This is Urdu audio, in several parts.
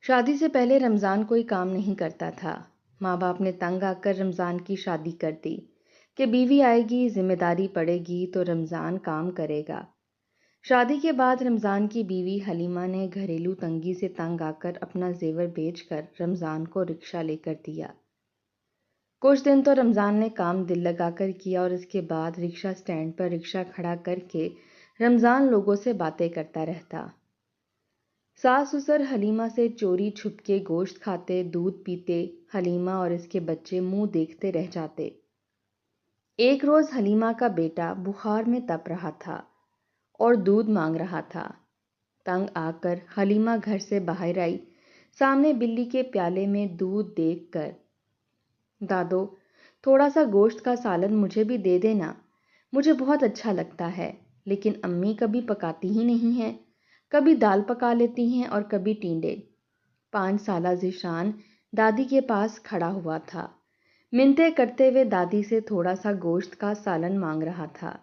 شادی سے پہلے رمضان کوئی کام نہیں کرتا تھا۔ ماں باپ نے تنگ آ کر رمضان کی شادی کر دی کہ بیوی آئے گی، ذمہ داری پڑے گی تو رمضان کام کرے گا۔ شادی کے بعد رمضان کی بیوی حلیمہ نے گھریلو تنگی سے تنگ آ کر اپنا زیور بیچ کر رمضان کو رکشہ لے کر دیا۔ کچھ دن تو رمضان نے کام دل لگا کر کیا اور اس کے بعد رکشہ سٹینڈ پر رکشہ کھڑا کر کے رمضان لوگوں سے باتیں کرتا رہتا۔ ساس سسر حلیمہ سے چوری چھپ کے گوشت کھاتے، دودھ پیتے، حلیمہ اور اس کے بچے منہ دیکھتے رہ جاتے۔ ایک روز حلیمہ کا بیٹا بخار میں تپ رہا تھا اور دودھ مانگ رہا تھا۔ تنگ آ کر حلیمہ گھر سے باہر آئی، سامنے بلی کے پیالے میں دودھ دیکھ کر، دادو تھوڑا سا گوشت کا سالن مجھے بھی دے دینا، مجھے بہت اچھا لگتا ہے، لیکن امی کبھی پکاتی ہی نہیں ہیں، کبھی دال پکا لیتی ہیں اور کبھی ٹینڈے۔ 5 سالہ ذیشان دادی کے پاس کھڑا ہوا تھا، منتیں کرتے ہوئے دادی سے تھوڑا سا گوشت کا سالن مانگ رہا تھا۔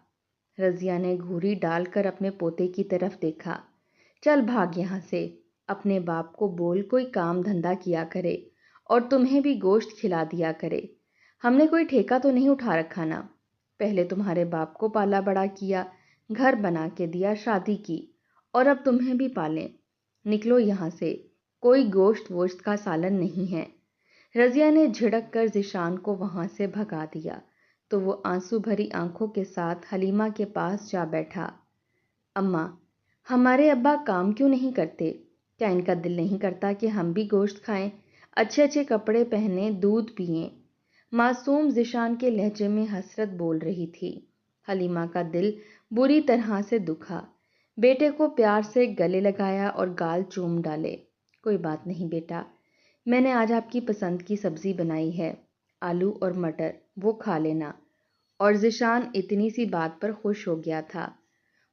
رضیہ نے گھوری ڈال کر اپنے پوتے کی طرف دیکھا۔ چل بھاگ یہاں سے، اپنے باپ کو بول کوئی کام دھندا کیا کرے اور تمہیں بھی گوشت کھلا دیا کرے۔ ہم نے کوئی ٹھیکہ تو نہیں اٹھا رکھا نا، پہلے تمہارے باپ کو پالا بڑا کیا، گھر بنا کے دیا، شادی کی، اور اب تمہیں بھی پالیں۔ نکلو یہاں سے، کوئی گوشت ووشت کا سالن نہیں ہے۔ رضیہ نے جھڑک کر ذیشان کو وہاں سے بھگا دیا تو وہ آنسو بھری آنکھوں کے ساتھ حلیمہ کے پاس جا بیٹھا۔ اماں، ہمارے ابا کام کیوں نہیں کرتے؟ کیا ان کا دل نہیں کرتا کہ ہم بھی گوشت کھائیں، اچھے اچھے کپڑے پہنیں، دودھ پئیں؟ معصوم ذیشان کے لہجے میں حسرت بول رہی تھی۔ حلیمہ کا دل بری طرح سے دکھا، بیٹے کو پیار سے گلے لگایا اور گال چوم ڈالے۔ کوئی بات نہیں بیٹا، میں نے آج آپ کی پسند کی سبزی بنائی ہے، آلو اور مٹر، وہ کھا لینا۔ اور ذیشان اتنی سی بات پر خوش ہو گیا تھا،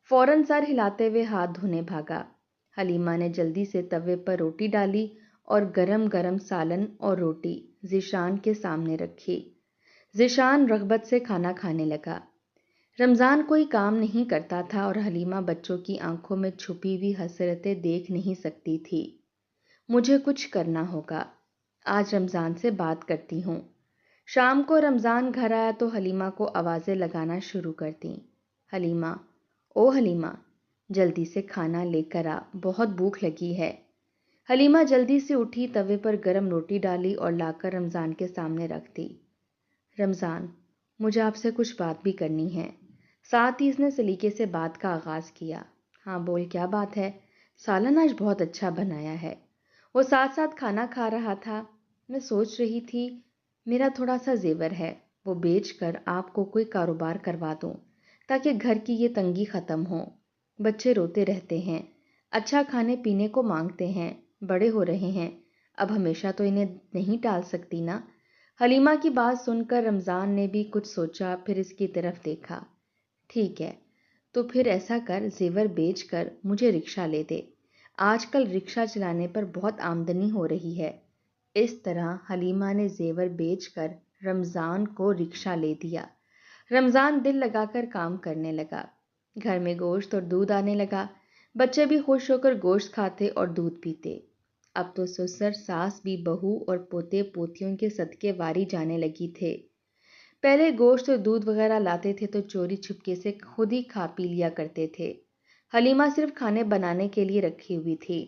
فوراً سر ہلاتے ہوئے ہاتھ دھونے بھاگا۔ حلیمہ نے جلدی سے توے پر روٹی ڈالی اور گرم گرم سالن اور روٹی ذیشان کے سامنے رکھی۔ ذیشان رغبت سے کھانا کھانے لگا۔ رمضان کوئی کام نہیں کرتا تھا اور حلیمہ بچوں کی آنکھوں میں چھپی ہوئی حسرتیں دیکھ نہیں سکتی تھی۔ مجھے کچھ کرنا ہوگا، آج رمضان سے بات کرتی ہوں۔ شام کو رمضان گھر آیا تو حلیمہ کو آوازیں لگانا شروع کر دیں۔ حلیمہ، او حلیمہ، جلدی سے کھانا لے کر آ، بہت بھوک لگی ہے۔ حلیمہ جلدی سے اٹھی، توے پر گرم روٹی ڈالی اور لا کر رمضان کے سامنے رکھ دی۔ رمضان، مجھے آپ سے کچھ بات بھی کرنی ہے۔ ساتھ ہی اس نے سلیقے سے بات کا آغاز کیا۔ ہاں بول، کیا بات ہے؟ سالن آج بہت اچھا بنایا ہے۔ وہ ساتھ ساتھ کھانا کھا رہا تھا۔ میں سوچ رہی تھی، میرا تھوڑا سا زیور ہے، وہ بیچ کر آپ کو کوئی کاروبار کروا دوں تاکہ گھر کی یہ تنگی ختم ہو۔ بچے روتے رہتے ہیں، اچھا کھانے پینے کو مانگتے ہیں، بڑے ہو رہے ہیں، اب ہمیشہ تو انہیں نہیں ٹال سکتی نا۔ حلیمہ کی بات سن کر رمضان نے بھی کچھ سوچا، پھر اس کی طرف دیکھا۔ ٹھیک ہے، تو پھر ایسا کر، زیور بیچ کر مجھے رکشہ لے دے، آج کل رکشہ چلانے پر بہت آمدنی ہو رہی ہے۔ اس طرح حلیمہ نے زیور بیچ کر رمضان کو رکشہ لے دیا۔ رمضان دل لگا کر کام کرنے لگا، گھر میں گوشت اور دودھ آنے لگا، بچے بھی خوش ہو کر گوشت کھاتے اور دودھ پیتے۔ اب تو سسر ساس بھی بہو اور پوتے پوتیوں کے صدقے واری جانے لگی تھے۔ پہلے گوشت اور دودھ وغیرہ لاتے تھے تو چوری چھپکے سے خود ہی کھا پی لیا کرتے تھے۔ حلیمہ صرف کھانے بنانے کے لیے رکھی ہوئی تھی۔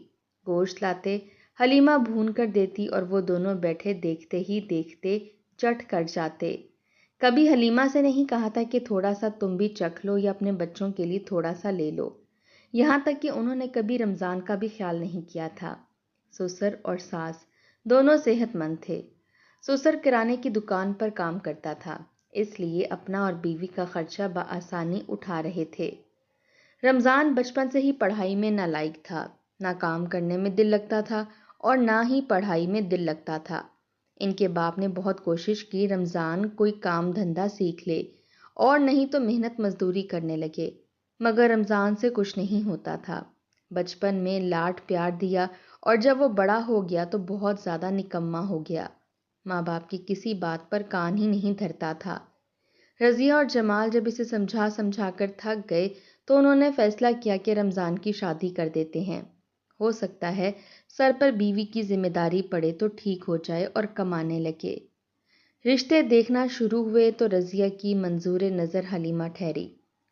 گوشت لاتے، حلیمہ بھون کر دیتی اور وہ دونوں بیٹھے دیکھتے ہی دیکھتے چٹ کر جاتے۔ کبھی حلیمہ سے نہیں کہا تھا کہ تھوڑا سا تم بھی چکھ لو یا اپنے بچوں کے لیے تھوڑا سا لے لو، یہاں تک کہ انہوں نے کبھی رمضان کا بھی خیال نہیں کیا تھا۔ سسر اور ساس دونوں صحت مند تھے۔ سسر کرانے کی دکان پر کام کرتا تھا، اس لیے اپنا اور بیوی کا خرچہ بآسانی اٹھا رہے تھے۔ رمضان بچپن سے ہی پڑھائی میں نالائق تھا، نہ کام کرنے میں دل لگتا تھا اور نہ ہی پڑھائی میں دل لگتا تھا۔ ان کے باپ نے بہت کوشش کی رمضان کوئی کام دھندا سیکھ لے اور نہیں تو محنت مزدوری کرنے لگے، مگر رمضان سے کچھ نہیں ہوتا تھا۔ بچپن میں لاڈ پیار دیا اور جب وہ بڑا ہو گیا تو بہت زیادہ نکما ہو گیا، ماں باپ کی کسی بات پر کان ہی نہیں دھرتا تھا۔ رضیہ اور جمال جب اسے سمجھا سمجھا کر تھک گئے تو انہوں نے فیصلہ کیا کہ رمضان کی شادی کر دیتے ہیں، ہو سکتا ہے سر پر بیوی کی ذمہ داری پڑے تو ٹھیک ہو جائے اور کمانے لگے۔ رشتے دیکھنا شروع ہوئے تو رضیہ کی منظور نظر حلیمہ ٹھہری۔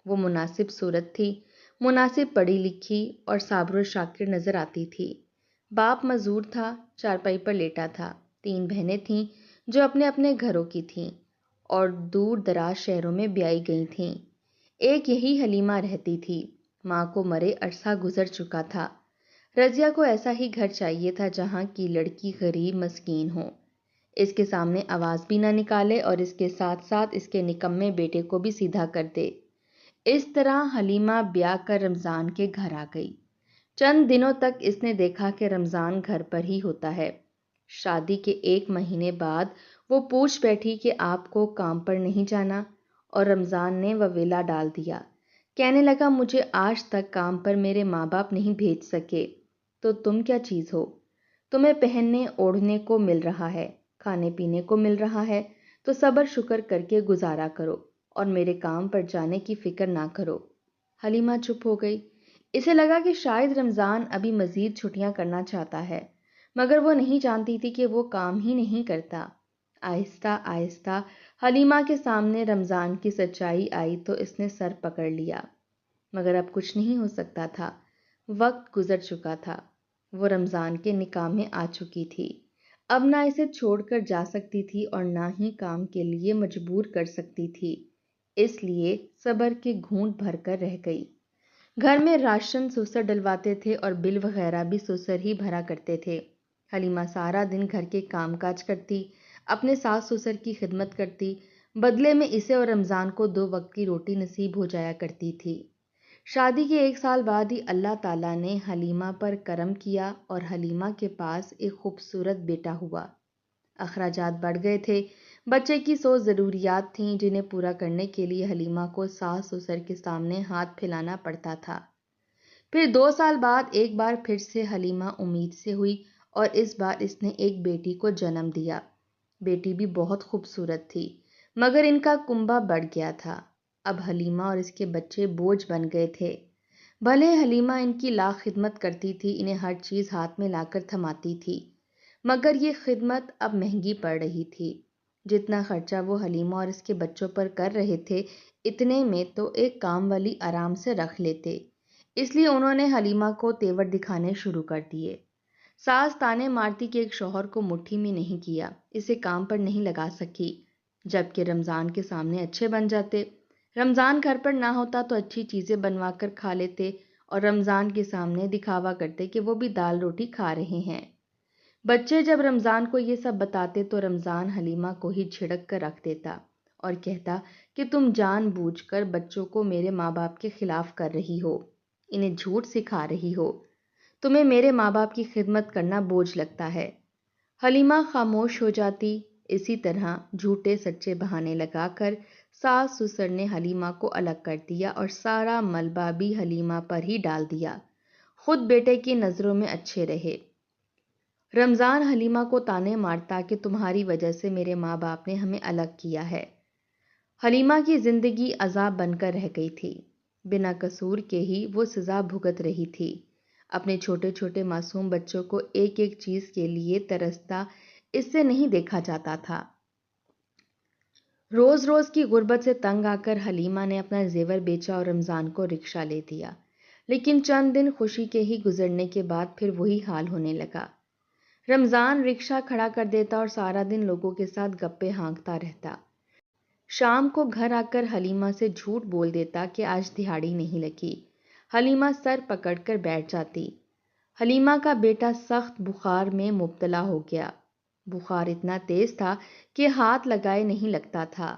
وہ مناسب صورت تھی، مناسب پڑھی لکھی اور صابر و شاکر نظر آتی تھی۔ باپ مزدور تھا، چارپائی پر لیٹا تھا۔ 3 بہنیں تھیں جو اپنے اپنے گھروں کی تھیں اور دور دراز شہروں میں بیائی گئی تھیں۔ ایک یہی حلیمہ رہتی تھی۔ ماں کو مرے عرصہ گزر چکا تھا۔ رضیہ کو ایسا ہی گھر چاہیے تھا جہاں کی لڑکی غریب مسکین ہو، اس کے سامنے آواز بھی نہ نکالے اور اس کے ساتھ ساتھ اس کے نکمے بیٹے کو بھی سیدھا کر دے۔ اس طرح حلیمہ بیاہ کر رمضان کے گھر آ گئی۔ چند دنوں تک اس نے دیکھا کہ رمضان گھر پر ہی ہوتا ہے۔ شادی کے 1 مہینے بعد وہ پوچھ بیٹھی کہ آپ کو کام پر نہیں جانا، اور رمضان نے وویلا ڈال دیا۔ کہنے لگا مجھے آج تک کام پر میرے ماں باپ نہیں بھیج سکے، تو تم کیا چیز ہو؟ تمہیں پہننے اوڑھنے کو مل رہا ہے، کھانے پینے کو مل رہا ہے، تو صبر شکر کر کے گزارا کرو اور میرے کام پر جانے کی فکر نہ کرو۔ حلیمہ چپ ہو گئی۔ اسے لگا کہ شاید رمضان ابھی مزید چھٹیاں کرنا چاہتا ہے، مگر وہ نہیں جانتی تھی کہ وہ کام ہی نہیں کرتا۔ آہستہ آہستہ حلیمہ کے سامنے رمضان کی سچائی آئی تو اس نے سر پکڑ لیا، مگر اب کچھ نہیں ہو سکتا تھا۔ وقت گزر چکا تھا، وہ رمضان کے نکاح میں آ چکی تھی۔ اب نہ اسے چھوڑ کر جا سکتی تھی اور نہ ہی کام کے لیے مجبور کر سکتی تھی، اس لیے صبر کے گھونٹ بھر کر رہ گئی۔ گھر میں راشن سسر ڈلواتے تھے اور بل وغیرہ بھی سسر ہی بھرا کرتے تھے۔ حلیمہ سارا دن گھر کے کام کاج کرتی، اپنے ساس سسر کی خدمت کرتی، بدلے میں اسے اور رمضان کو 2 وقت کی روٹی نصیب ہو جایا کرتی تھی۔ شادی کے 1 سال بعد ہی اللہ تعالیٰ نے حلیمہ پر کرم کیا اور حلیمہ کے پاس ایک خوبصورت بیٹا ہوا۔ اخراجات بڑھ گئے تھے، بچے کی 100 ضروریات تھیں جنہیں پورا کرنے کے لیے حلیمہ کو ساس سسر کے سامنے ہاتھ پھیلانا پڑتا تھا۔ پھر 2 سال بعد ایک بار پھر سے حلیمہ امید سے ہوئی اور اس بار اس نے ایک بیٹی کو جنم دیا۔ بیٹی بھی بہت خوبصورت تھی، مگر ان کا کنبہ بڑھ گیا تھا۔ اب حلیمہ اور اس کے بچے بوجھ بن گئے تھے۔ بھلے حلیمہ ان کی لاکھ خدمت کرتی تھی، انہیں ہر چیز ہاتھ میں لا کر تھماتی تھی، مگر یہ خدمت اب مہنگی پڑ رہی تھی۔ جتنا خرچہ وہ حلیمہ اور اس کے بچوں پر کر رہے تھے، اتنے میں تو ایک کام والی آرام سے رکھ لیتے، اس لیے انہوں نے حلیمہ کو تیور دکھانے شروع کر دیے۔ ساس تانے مارتی کہ ایک شوہر کو مٹھی میں نہیں کیا، اسے کام پر نہیں لگا سکی، جبکہ رمضان کے سامنے اچھے بن جاتے۔ رمضان گھر پر نہ ہوتا تو اچھی چیزیں بنوا کر کھا لیتے اور رمضان کے سامنے دکھاوا کرتے کہ وہ بھی دال روٹی کھا رہے ہیں۔ بچے جب رمضان کو یہ سب بتاتے تو رمضان حلیمہ کو ہی جھڑک کر رکھ دیتا اور کہتا کہ تم جان بوجھ کر بچوں کو میرے ماں باپ کے خلاف کر رہی ہو، انہیں جھوٹ سکھا رہی ہو، تمہیں میرے ماں باپ کی خدمت کرنا بوجھ لگتا ہے۔ حلیمہ خاموش ہو جاتی۔ اسی طرح جھوٹے سچے بہانے لگا کر ساس سسر نے حلیمہ کو الگ کر دیا اور سارا ملبہ بھی حلیمہ پر ہی ڈال دیا، خود بیٹے کی نظروں میں اچھے رہے۔ رمضان حلیمہ کو تانے مارتا کہ تمہاری وجہ سے میرے ماں باپ نے ہمیں الگ کیا ہے۔ حلیمہ کی زندگی عذاب بن کر رہ گئی تھی، بنا قصور کے ہی وہ سزا بھگت رہی تھی۔ اپنے چھوٹے چھوٹے معصوم بچوں کو ایک ایک چیز کے لیے ترستا اس سے نہیں دیکھا جاتا تھا۔ روز روز کی غربت سے تنگ آ کر حلیمہ نے اپنا زیور بیچا اور رمضان کو رکشہ لے دیا، لیکن چند دن خوشی کے ہی گزرنے کے بعد پھر وہی حال ہونے لگا۔ رمضان رکشہ کھڑا کر دیتا اور سارا دن لوگوں کے ساتھ گپے ہانکتا رہتا۔ شام کو گھر آ کر حلیمہ سے جھوٹ بول دیتا کہ آج دہاڑی نہیں لگی۔ حلیمہ سر پکڑ کر بیٹھ جاتی۔ حلیمہ کا بیٹا سخت بخار میں مبتلا ہو گیا۔ بخار اتنا تیز تھا کہ ہاتھ لگائے نہیں لگتا تھا۔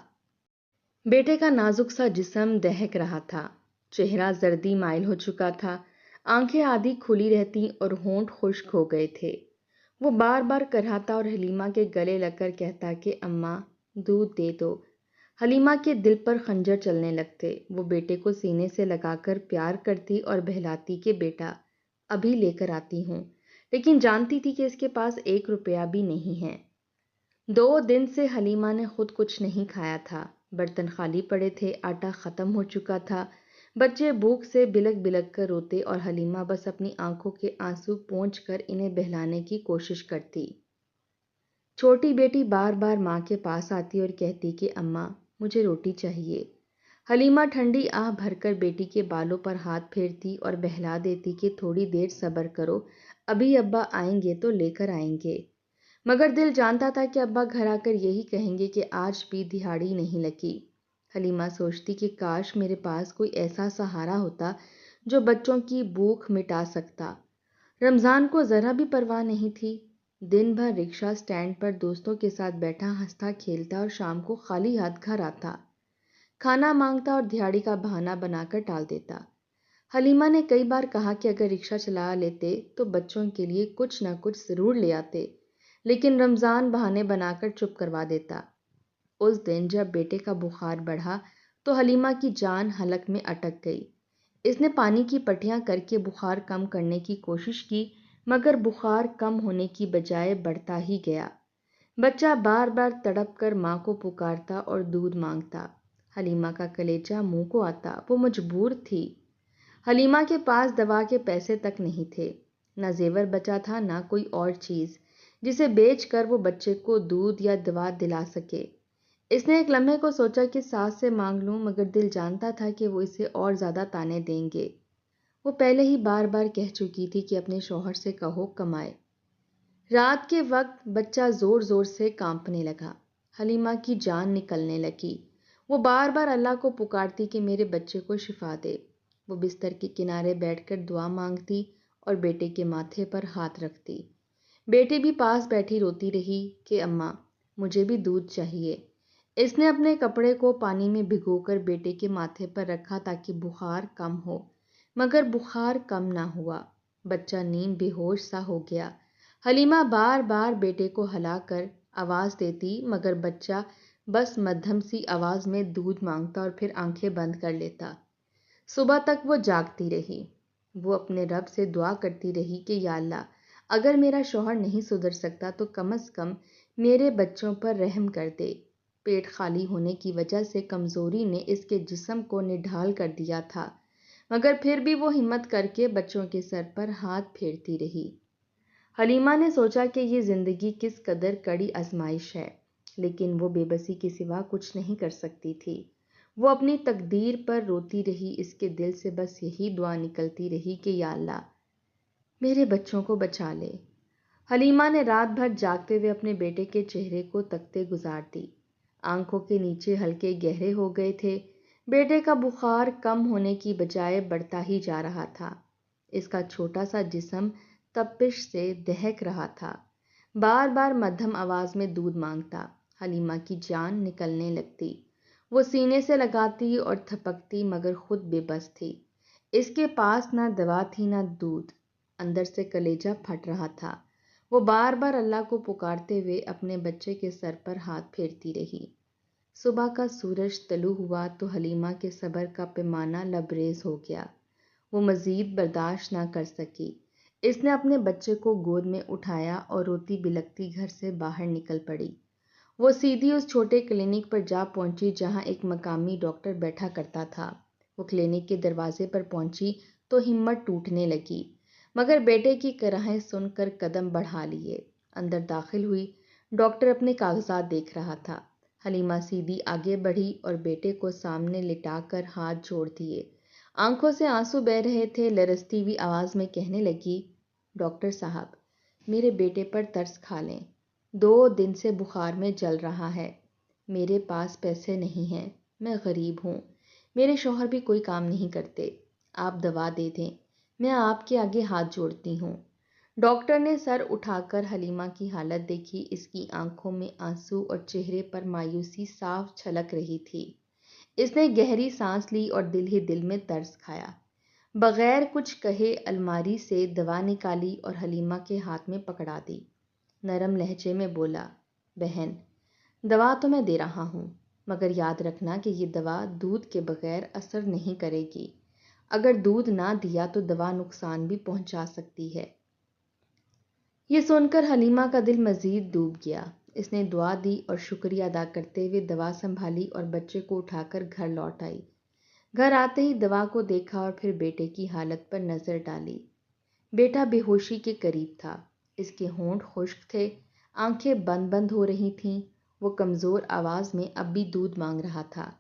بیٹے کا نازک سا جسم دہک رہا تھا، چہرہ زردی مائل ہو چکا تھا، آنکھیں آدھی کھلی رہتی اور ہونٹ خشک ہو گئے تھے۔ وہ بار بار کراہتا اور حلیمہ کے گلے لگ کر کہتا کہ اماں دودھ دے دو۔ حلیمہ کے دل پر خنجر چلنے لگتے۔ وہ بیٹے کو سینے سے لگا کر پیار کرتی اور بہلاتی کہ بیٹا ابھی لے کر آتی ہوں، لیکن جانتی تھی کہ اس کے پاس 1 روپیہ بھی نہیں ہے۔ 2 دن سے حلیمہ نے خود کچھ نہیں کھایا تھا، برتن خالی پڑے تھے، آٹا ختم ہو چکا تھا، بچے بھوک سے بلک بلک کر روتے اور حلیمہ بس اپنی آنکھوں کے آنسو پونچھ کر انہیں بہلانے کی کوشش کرتی۔ چھوٹی بیٹی بار بار ماں کے پاس آتی اور کہتی کہ اماں مجھے روٹی چاہیے۔ حلیمہ ٹھنڈی آہ بھر کر بیٹی کے بالوں پر ہاتھ پھیرتی اور بہلا دیتی کہ تھوڑی دیر صبر کرو، ابھی ابا آئیں گے تو لے کر آئیں گے۔ مگر دل جانتا تھا کہ ابا گھر آ کر یہی کہیں گے کہ آج بھی دہاڑی نہیں لگی۔ حلیمہ سوچتی کہ کاش میرے پاس کوئی ایسا سہارا ہوتا جو بچوں کی بھوک مٹا سکتا۔ رمضان کو ذرا بھی پرواہ نہیں تھی۔ دن بھر رکشہ سٹینڈ پر دوستوں کے ساتھ بیٹھا ہنستا کھیلتا اور شام کو خالی ہاتھ گھر آتا، کھانا مانگتا اور دہاڑی کا بہانہ بنا کر ٹال دیتا۔ حلیمہ نے کئی بار کہا کہ اگر رکشہ چلا لیتے تو بچوں کے لیے کچھ نہ کچھ ضرور لے آتے، لیکن رمضان بہانے بنا کر چپ کروا دیتا۔ اس دن جب بیٹے کا بخار بڑھا تو حلیمہ کی جان حلق میں اٹک گئی۔ اس نے پانی کی پٹیاں کر کے بخار کم کرنے کی کوشش کی، مگر بخار کم ہونے کی بجائے بڑھتا ہی گیا۔ بچہ بار بار تڑپ کر ماں کو پکارتا اور دودھ مانگتا۔ حلیمہ کا کلیجہ منہ کو آتا، وہ مجبور تھی۔ حلیمہ کے پاس دوا کے پیسے تک نہیں تھے، نہ زیور بچا تھا نہ کوئی اور چیز جسے بیچ کر وہ بچے کو دودھ یا دوا دلا سکے۔ اس نے ایک لمحے کو سوچا کہ ساس سے مانگ لوں، مگر دل جانتا تھا کہ وہ اسے اور زیادہ تانے دیں گے۔ وہ پہلے ہی بار بار کہہ چکی تھی کہ اپنے شوہر سے کہو کمائے۔ رات کے وقت بچہ زور زور سے کانپنے لگا، حلیمہ کی جان نکلنے لگی۔ وہ بار بار اللہ کو پکارتی کہ میرے بچے کو شفا دے۔ وہ بستر کے کنارے بیٹھ کر دعا مانگتی اور بیٹے کے ماتھے پر ہاتھ رکھتی۔ بیٹی بھی پاس بیٹھی روتی رہی کہ اماں مجھے بھی دودھ چاہیے۔ اس نے اپنے کپڑے کو پانی میں بھگو کر بیٹے کے ماتھے پر رکھا تاکہ بخار کم ہو، مگر بخار کم نہ ہوا۔ بچہ نیم بے ہوش سا ہو گیا۔ حلیمہ بار بار بیٹے کو ہلا کر آواز دیتی، مگر بچہ بس مدھم سی آواز میں دودھ مانگتا اور پھر آنکھیں بند کر لیتا۔ صبح تک وہ جاگتی رہی۔ وہ اپنے رب سے دعا کرتی رہی کہ یا اللہ، اگر میرا شوہر نہیں سدھر سکتا تو کم از کم میرے بچوں پر رحم کر دے۔ پیٹ خالی ہونے کی وجہ سے کمزوری نے اس کے جسم کو نڈھال کر دیا تھا، مگر پھر بھی وہ ہمت کر کے بچوں کے سر پر ہاتھ پھیرتی رہی۔ حلیمہ نے سوچا کہ یہ زندگی کس قدر کڑی آزمائش ہے، لیکن وہ بے بسی کے سوا کچھ نہیں کر سکتی تھی۔ وہ اپنی تقدیر پر روتی رہی، اس کے دل سے بس یہی دعا نکلتی رہی کہ یا اللہ میرے بچوں کو بچا لے۔ حلیمہ نے رات بھر جاگتے ہوئے اپنے بیٹے کے چہرے کو تکتے گزار دی۔ آنکھوں کے نیچے ہلکے گہرے ہو گئے تھے۔ بیٹے کا بخار کم ہونے کی بجائے بڑھتا ہی جا رہا تھا۔ اس کا چھوٹا سا جسم تپش سے دہک رہا تھا۔ بار بار مدھم آواز میں دودھ مانگتا۔ حلیمہ کی جان نکلنے لگتی۔ وہ سینے سے لگاتی اور تھپکتی، مگر خود بے بس تھی۔ اس کے پاس نہ دوا تھی نہ دودھ۔ اندر سے کلیجہ پھٹ رہا تھا۔ وہ بار بار اللہ کو پکارتے ہوئے اپنے بچے کے سر پر ہاتھ پھیرتی رہی۔ صبح کا سورج طلوع ہوا تو حلیمہ کے صبر کا پیمانہ لبریز ہو گیا۔ وہ مزید برداشت نہ کر سکی۔ اس نے اپنے بچے کو گود میں اٹھایا اور روتی بلکتی گھر سے باہر نکل پڑی۔ وہ سیدھی اس چھوٹے کلینک پر جا پہنچی جہاں ایک مقامی ڈاکٹر بیٹھا کرتا تھا۔ وہ کلینک کے دروازے پر پہنچی تو ہمت ٹوٹنے لگی، مگر بیٹے کی کرائیں سن کر قدم بڑھا لیے۔ اندر داخل ہوئی۔ ڈاکٹر اپنے کاغذات دیکھ رہا تھا۔ حلیمہ سیدھی آگے بڑھی اور بیٹے کو سامنے لٹا کر ہاتھ جوڑ دیے۔ آنکھوں سے آنسو بہہ رہے تھے۔ لرزتی ہوئی آواز میں کہنے لگی، ڈاکٹر صاحب میرے بیٹے پر ترس کھا لیں، 2 دن سے بخار میں جل رہا ہے۔ میرے پاس پیسے نہیں ہیں، میں غریب ہوں، میرے شوہر بھی کوئی کام نہیں کرتے، آپ دوا دے دیں، میں آپ کے آگے ہاتھ جوڑتی ہوں۔ ڈاکٹر نے سر اٹھا کر حلیمہ کی حالت دیکھی۔ اس کی آنکھوں میں آنسو اور چہرے پر مایوسی صاف چھلک رہی تھی۔ اس نے گہری سانس لی اور دل ہی دل میں ترس کھایا۔ بغیر کچھ کہے الماری سے دوا نکالی اور حلیمہ کے ہاتھ میں پکڑا دی۔ نرم لہجے میں بولا، بہن دوا تو میں دے رہا ہوں، مگر یاد رکھنا کہ یہ دوا دودھ کے بغیر اثر نہیں کرے گی۔ اگر دودھ نہ دیا تو دوا نقصان بھی پہنچا سکتی ہے۔ یہ سن کر حلیمہ کا دل مزید ڈوب گیا۔ اس نے دعا دی اور شکریہ ادا کرتے ہوئے دوا سنبھالی اور بچے کو اٹھا کر گھر لوٹ آئی۔ گھر آتے ہی دوا کو دیکھا اور پھر بیٹے کی حالت پر نظر ڈالی۔ بیٹا بے ہوشی کے قریب تھا، اس کے ہونٹ خشک تھے، آنکھیں بند بند ہو رہی تھیں، وہ کمزور آواز میں اب بھی دودھ مانگ رہا تھا۔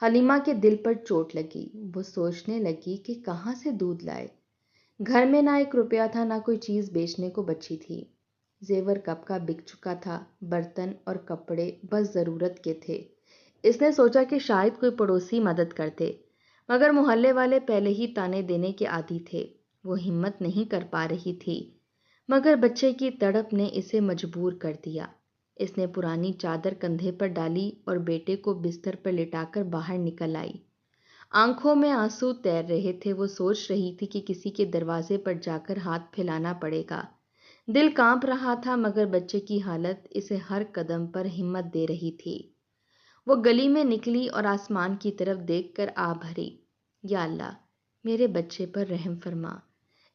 حلیمہ کے دل پر چوٹ لگی، وہ سوچنے لگی کہ کہاں سے دودھ لائے۔ گھر میں نہ ایک روپیہ تھا، نہ کوئی چیز بیچنے کو بچی تھی۔ زیور کب کا بک چکا تھا، برتن اور کپڑے بس ضرورت کے تھے۔ اس نے سوچا کہ شاید کوئی پڑوسی مدد کرتے، مگر محلے والے پہلے ہی تانے دینے کے عادی تھے، وہ ہمت نہیں کر پا رہی تھی۔ مگر بچے کی تڑپ نے اسے مجبور کر دیا۔ اس نے پرانی چادر کندھے پر ڈالی اور بیٹے کو بستر پر لٹا کر باہر نکل آئی۔ آنکھوں میں آنسو تیر رہے تھے، وہ سوچ رہی تھی کہ کسی کے دروازے پر جا کر ہاتھ پھیلانا پڑے گا۔ دل کانپ رہا تھا، مگر بچے کی حالت اسے ہر قدم پر ہمت دے رہی تھی۔ وہ گلی میں نکلی اور آسمان کی طرف دیکھ کر آہ بھری، یا اللہ، میرے بچے پر رحم فرما۔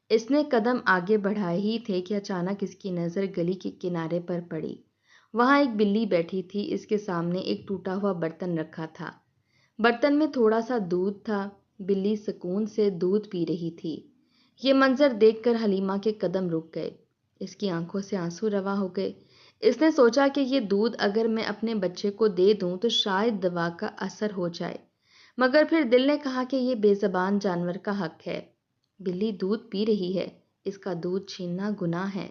اس نے قدم آگے بڑھائے ہی تھے کہ اچانک اس کی نظر گلی کے کنارے پر پڑی۔ وہاں ایک بلی بیٹھی تھی، اس کے سامنے ایک ٹوٹا ہوا برتن رکھا تھا۔ برتن میں تھوڑا سا دودھ تھا، بلی سکون سے دودھ پی رہی تھی۔ یہ منظر دیکھ کر حلیمہ کے قدم رک گئے، اس کی آنکھوں سے آنسو رواں ہو گئے۔ اس نے سوچا کہ یہ دودھ اگر میں اپنے بچے کو دے دوں تو شاید دوا کا اثر ہو جائے، مگر پھر دل نے کہا کہ یہ بے زبان جانور کا حق ہے۔ بلی دودھ پی رہی ہے، اس کا دودھ چھیننا گناہ ہے۔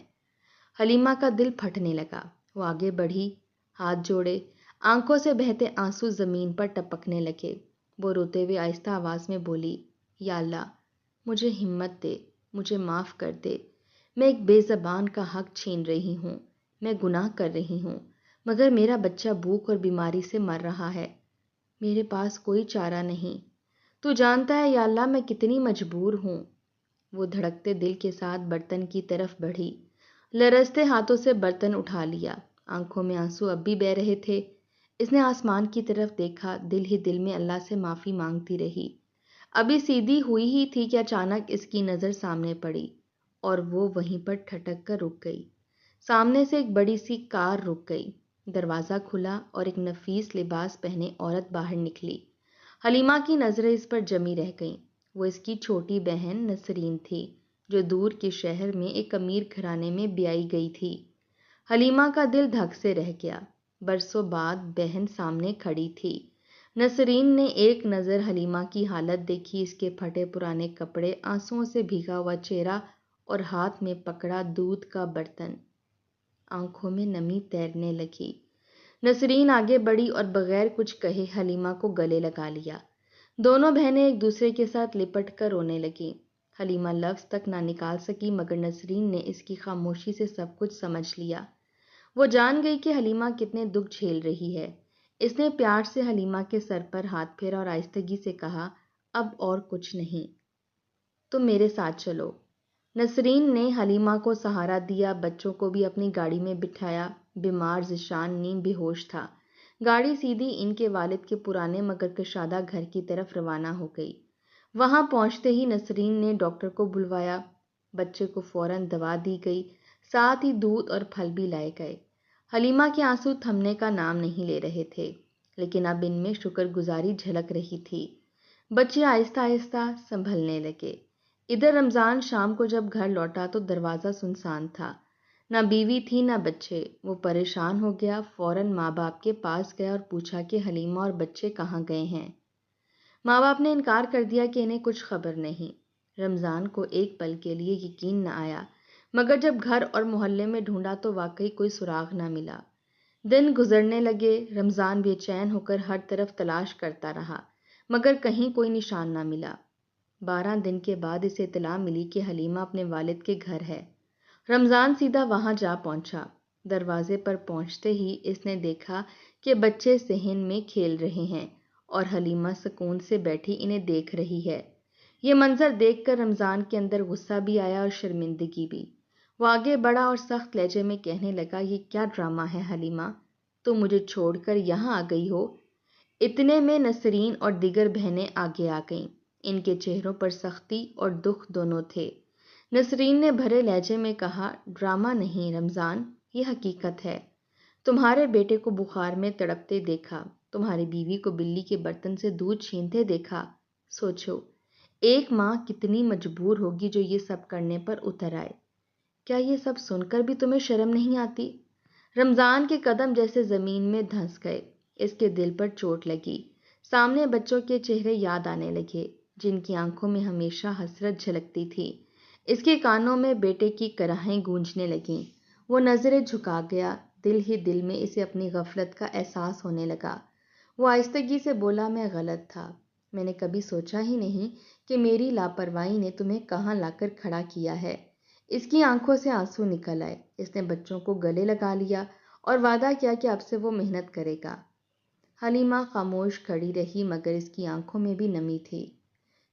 حلیمہ کا دل پھٹنے لگا، وہ آگے بڑھی، ہاتھ جوڑے، آنکھوں سے بہتے آنسو زمین پر ٹپکنے لگے۔ وہ روتے ہوئے آہستہ آواز میں بولی، یا اللہ، مجھے ہمت دے، مجھے معاف کر دے۔ میں ایک بے زبان کا حق چھین رہی ہوں، میں گناہ کر رہی ہوں، مگر میرا بچہ بھوک اور بیماری سے مر رہا ہے، میرے پاس کوئی چارہ نہیں۔ تو جانتا ہے یا اللہ میں کتنی مجبور ہوں۔ وہ دھڑکتے دل کے ساتھ برتن کی طرف بڑھی، لرزتے ہاتھوں سے برتن اٹھا لیا، آنکھوں میں آنسو اب بھی بہہ رہے تھے۔ اس نے آسمان کی طرف دیکھا، دل ہی دل میں اللہ سے معافی مانگتی رہی۔ ابھی سیدھی ہوئی ہی تھی کہ اچانک اس کی نظر سامنے پڑی اور وہ وہیں پر ٹھٹک کر رک گئی۔ سامنے سے ایک بڑی سی کار رک گئی، دروازہ کھلا اور ایک نفیس لباس پہنے عورت باہر نکلی۔ حلیمہ کی نظریں اس پر جمی رہ گئیں۔ وہ اس کی چھوٹی بہن نسرین تھی، جو دور کے شہر میں ایک امیر گھرانے میں بیائی گئی تھی۔ حلیمہ کا دل دھک سے رہ گیا، برسوں بعد بہن سامنے کھڑی تھی۔ نسرین نے ایک نظر حلیمہ کی حالت دیکھی، اس کے پھٹے پرانے کپڑے، آنسوؤں سے بھیگا ہوا چہرہ اور ہاتھ میں پکڑا دودھ کا برتن۔ آنکھوں میں نمی تیرنے لگی۔ نسرین آگے بڑھی اور بغیر کچھ کہے حلیمہ کو گلے لگا لیا۔ دونوں بہنیں ایک دوسرے کے ساتھ لپٹ کر رونے لگیں۔ حلیمہ لفظ تک نہ نکال سکی، مگر نسرین نے اس کی خاموشی سے سب کچھ سمجھ لیا۔ وہ جان گئی کہ حلیمہ کتنے دکھ جھیل رہی ہے۔ اس نے پیار سے حلیمہ کے سر پر ہاتھ پھیرا اور آہستگی سے کہا، اب اور کچھ نہیں، تم میرے ساتھ چلو۔ نسرین نے حلیمہ کو سہارا دیا، بچوں کو بھی اپنی گاڑی میں بٹھایا۔ بیمار ذیشان نیم بے ہوش تھا۔ گاڑی سیدھی ان کے والد کے پرانے مگر کشادہ گھر کی طرف روانہ ہو گئی۔ وہاں پہنچتے ہی نسرین نے ڈاکٹر کو بلوایا، بچے کو فوراً دوا دی گئی، ساتھ ہی دودھ اور پھل بھی لائے گئے۔ حلیمہ کے آنسو تھمنے کا نام نہیں لے رہے تھے، لیکن اب ان میں شکر گزاری جھلک رہی تھی۔ بچے آہستہ آہستہ سنبھلنے لگے۔ ادھر رمضان شام کو جب گھر لوٹا تو دروازہ سنسان تھا، نہ بیوی تھی نہ بچے۔ وہ پریشان ہو گیا، فوراً ماں باپ کے پاس گیا اور پوچھا کہ حلیمہ اور بچے کہاں گئے ہیں۔ ماں باپ نے انکار کر دیا کہ انہیں کچھ خبر نہیں۔ رمضان کو ایک پل کے لیے یقین نہ آیا، مگر جب گھر اور محلے میں ڈھونڈا تو واقعی کوئی سراغ نہ ملا۔ دن گزرنے لگے، رمضان بے چین ہو کر ہر طرف تلاش کرتا رہا، مگر کہیں کوئی نشان نہ ملا۔ 12 دن کے بعد اسے اطلاع ملی کہ حلیمہ اپنے والد کے گھر ہے۔ رمضان سیدھا وہاں جا پہنچا۔ دروازے پر پہنچتے ہی اس نے دیکھا کہ بچے صحن میں کھیل رہے ہیں اور حلیمہ سکون سے بیٹھی انہیں دیکھ رہی ہے۔ یہ منظر دیکھ کر رمضان کے اندر غصہ بھی آیا اور شرمندگی بھی۔ وہ آگے بڑھا اور سخت لہجے میں کہنے لگا، یہ کیا ڈرامہ ہے حلیمہ، تم مجھے چھوڑ کر یہاں آ گئی ہو۔ اتنے میں نسرین اور دیگر بہنیں آگے آ گئیں۔ ان کے چہروں پر سختی اور دکھ دونوں تھے۔ نسرین نے بھرے لہجے میں کہا، ڈرامہ نہیں رمضان، یہ حقیقت ہے۔ تمہارے بیٹے کو بخار میں تڑپتے دیکھا، تمہاری بیوی کو بلی کے برتن سے دودھ چھینتے دیکھا، سوچو، ایک ماں کتنی مجبور ہوگی جو یہ سب کرنے پر اتر آئے۔ کیا یہ سب سن کر بھی تمہیں شرم نہیں آتی؟ رمضان کے قدم جیسے زمین میں دھنس گئے، اس کے دل پر چوٹ لگی۔ سامنے بچوں کے چہرے یاد آنے لگے، جن کی آنکھوں میں ہمیشہ حسرت جھلکتی تھی۔ اس کے کانوں میں بیٹے کی کراہیں گونجنے لگیں۔ وہ نظریں جھکا گیا، دل ہی دل میں اسے اپنی غفلت کا احساس ہونے لگا۔ وہ آہستگی سے بولا، میں غلط تھا۔ میں نے کبھی سوچا ہی نہیں کہ میری لاپرواہی نے تمہیں کہاں لا کر کھڑا کیا ہے۔ اس کی آنکھوں سے آنسو نکل آئے۔ اس نے بچوں کو گلے لگا لیا اور وعدہ کیا کہ اب سے وہ محنت کرے گا۔ حلیمہ خاموش کھڑی رہی، مگر اس کی آنکھوں میں بھی نمی تھی۔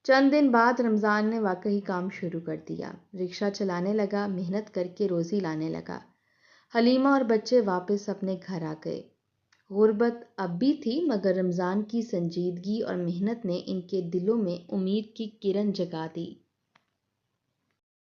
چند دن بعد رمضان نے واقعی کام شروع کر دیا۔ رکشہ چلانے لگا، محنت کر کے روزی لانے لگا۔ حلیمہ اور بچے واپس اپنے گھر آ گئے۔ غربت اب بھی تھی، مگر رمضان کی سنجیدگی اور محنت نے ان کے دلوں میں امید کی کرن جگا دی۔